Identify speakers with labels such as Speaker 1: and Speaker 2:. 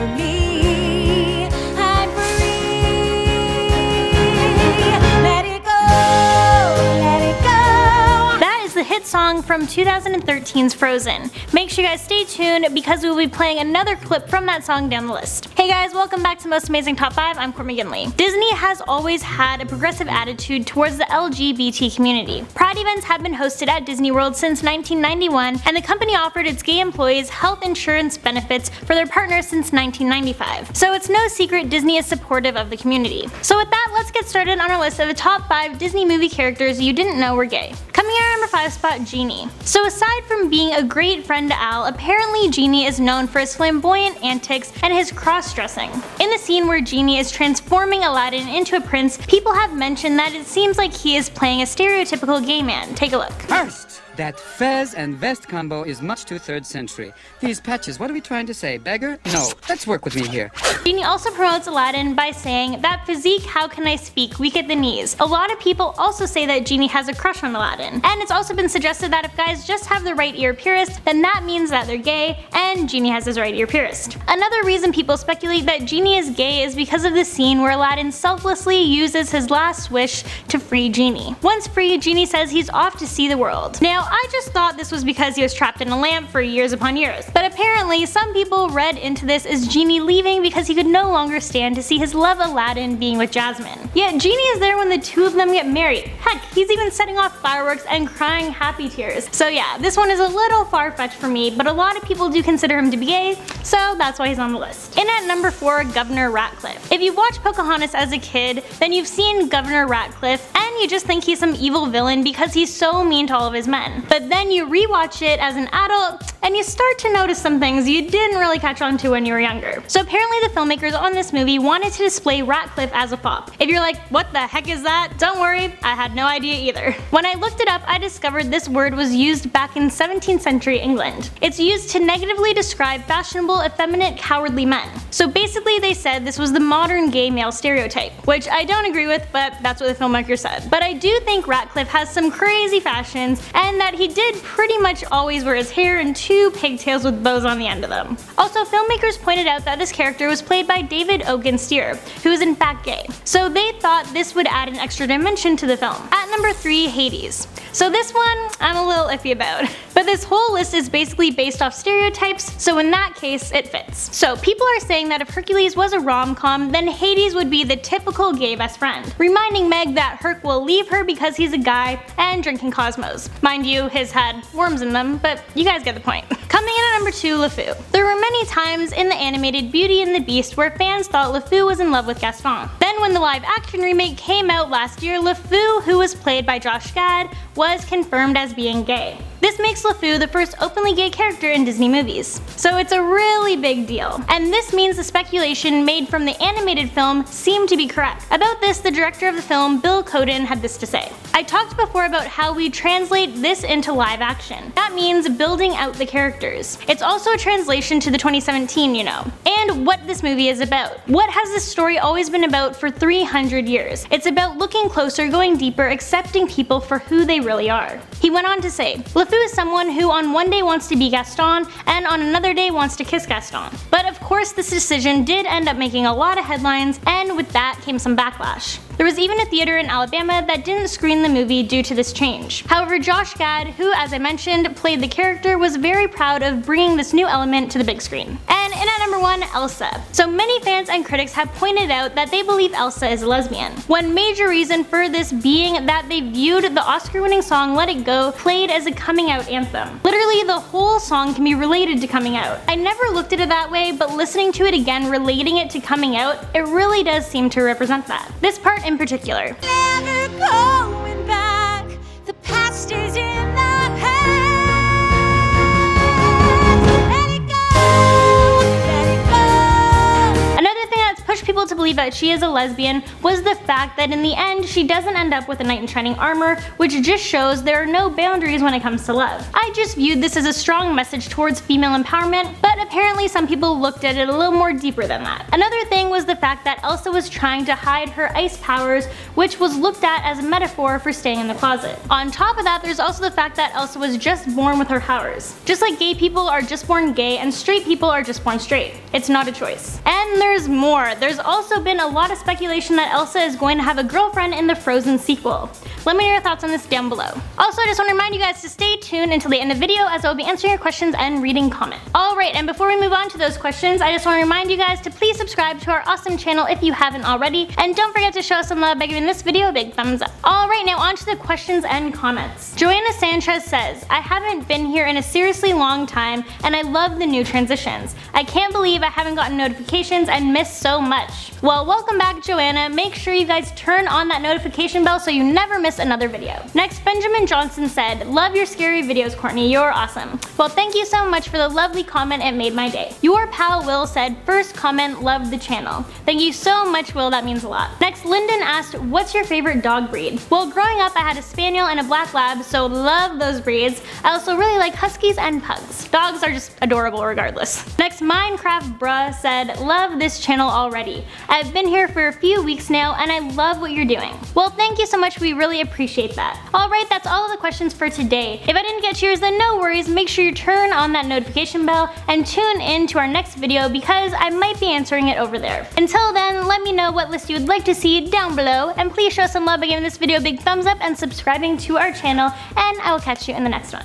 Speaker 1: for me. I'm free. Let it go, let it go.
Speaker 2: That is the hit song from 2013's Frozen. Make sure you guys stay tuned because we will be playing another clip from that song down the list. Hey guys, welcome back to Most Amazing Top 5. I'm Courtney McGinley. Disney has always had a progressive attitude towards the LGBT community. Pride events have been hosted at Disney World since 1991, and the company offered its gay employees health insurance benefits for their partners since 1995. So it's no secret Disney is supportive of the community. So with that, let's get started on our list of the top 5 Disney movie characters you didn't know were gay. Coming in at number 5 spot, Genie. So aside from being a great friend to Al, apparently Genie is known for his flamboyant antics and his cross-dressing. In the scene where Genie is transforming Aladdin into a prince, people have mentioned that it seems like he is playing a stereotypical gay man. Take a look.
Speaker 3: First, that fez and vest combo is much too 3rd century. These patches, what are we trying to say? Beggar? No, let's work with me here.
Speaker 2: Genie also promotes Aladdin by saying, "That physique, how can I speak, weak at the knees." A lot of people also say that Genie has a crush on Aladdin, and it's also been suggested that if guys just have the right ear pierced, then that means that they're gay, and Genie has his right ear pierced. Another reason people speculate that Genie is gay is because of the scene where Aladdin selflessly uses his last wish to free Genie. Once free, Genie says he's off to see the world. Now, I just thought this was because he was trapped in a lamp for years upon years, but apparently some people read into this as Genie leaving because he could no longer stand to see his love Aladdin being with Jasmine. Yet Genie is there when the two of them get married. Heck, he's even setting off fireworks and crying happy tears. So yeah, this one is a little far-fetched for me, but a lot of people do consider him to be gay, so that's why he's on the list. In at number 4, Governor Ratcliffe. If you've watched Pocahontas as a kid, then you've seen Governor Ratcliffe, and you just think he's some evil villain because he's so mean to all of his men. But then you rewatch it as an adult, and you start to notice some things you didn't really catch on to when you were younger. So apparently the filmmakers on this movie wanted to display Ratcliffe as a fop. If you're like, what the heck is that? Don't worry, I had no idea either. When I looked it up, I discovered this word was used back in 17th century England. It's used to negatively describe fashionable, effeminate, cowardly men. So basically they said this was the modern gay male stereotype, which I don't agree with, but that's what the filmmaker said. But I do think Ratcliffe has some crazy fashions, and that he did pretty much always wear his hair in 2 pigtails with bows on the end of them. Also, filmmakers pointed out that this character was played by David Ogen Steer, who is in fact gay. So they thought this would add an extra dimension to the film. At number 3, Hades. So this one, I'm a little iffy about. But this whole list is basically based off stereotypes, so in that case, it fits. So people are saying that if Hercules was a rom-com, then Hades would be the typical gay best friend, reminding Meg that Herc will leave her because he's a guy and drinking Cosmos. Mind you, his had worms in them, but you guys get the point. Coming in at number 2, LeFou. There were many times in the animated Beauty and the Beast where fans thought LeFou was in love with Gaston. Then when the live action remake came out last year, LeFou, who was played by Josh Gad, was confirmed as being gay. This makes LeFou the first openly gay character in Disney movies. So it's a really big deal. And this means the speculation made from the animated film seemed to be correct. About this, the director of the film, Bill Coden, had this to say. I talked before about how we translate this into live action. That means building out the characters. It's also a translation to the 2017, you know. And what this movie is about. What has this story always been about for 300 years? It's about looking closer, going deeper, accepting people for who they really are. He went on to say, LeFou is someone who on one day wants to be Gaston and on another day wants to kiss Gaston. But of course this decision did end up making a lot of headlines, and with that came some backlash. There was even a theater in Alabama that didn't screen the movie due to this change. However, Josh Gad, who as I mentioned played the character, was very proud of bringing this new element to the big screen. And in at number 1, Elsa. So many fans and critics have pointed out that they believe Elsa is a lesbian. One major reason for this being that they viewed the Oscar-winning song Let It Go played as a coming out anthem. Literally the whole song can be related to coming out. I never looked at it that way, but listening to it again, relating it to coming out, it really does seem to represent that. This part in particular.
Speaker 1: Never going back. The past is in the past. Let it go, let it go.
Speaker 2: Another thing that's pushed people to believe that she is a lesbian was the fact that in the end she doesn't end up with a knight in shining armor, which just shows there are no boundaries when it comes to love. I just viewed this as a strong message towards female empowerment, but apparently some people looked at it a little more deeper than that. Another thing was the fact that Elsa was trying to hide her ice powers, which was looked at as a metaphor for staying in the closet. On top of that, there's also the fact that Elsa was just born with her powers. Just like gay people are just born gay and straight people are just born straight. It's not a choice. And there's more. There's also been a lot of speculation that Elsa is going to have a girlfriend in the Frozen sequel. Let me know your thoughts on this down below. Also, I just want to remind you guys to stay tuned until the end of the video as I will be answering your questions and reading comments. Alright, and before we move on to those questions, I just want to remind you guys to please subscribe to our awesome channel if you haven't already, and don't forget to show us some love by giving this video a big thumbs up. Alright, now on to the questions and comments. Joanna Sanchez says, I haven't been here in a seriously long time, and I love the new transitions. I can't believe I haven't gotten notifications and missed so much. Well, welcome back, Joanna. Make sure you guys turn on that notification bell so you never miss another video. Next, Benjamin Johnson said, love your scary videos, Courtney, you're awesome. Well, thank you so much for the lovely comment, it made my day. Your pal Will said, first comment, loved the channel. Thank you so much, Will, that means a lot. Next, Lyndon asked, what's your favorite dog breed? Well, growing up I had a Spaniel and a Black Lab, so love those breeds. I also really like Huskies and Pugs. Dogs are just adorable regardless. Next, Minecraft Bruh said, love this channel already. I've been here for a few weeks now and I love what you're doing. Well, thank you so much, we really appreciate that. Alright, that's all of the questions for today. If I didn't get yours, then no worries, make sure you turn on that notification bell and tune in to our next video because I might be answering it over there. Until then, let me know what list you would like to see down below, and please show some love by giving this video a big thumbs up and subscribing to our channel, and I will catch you in the next one.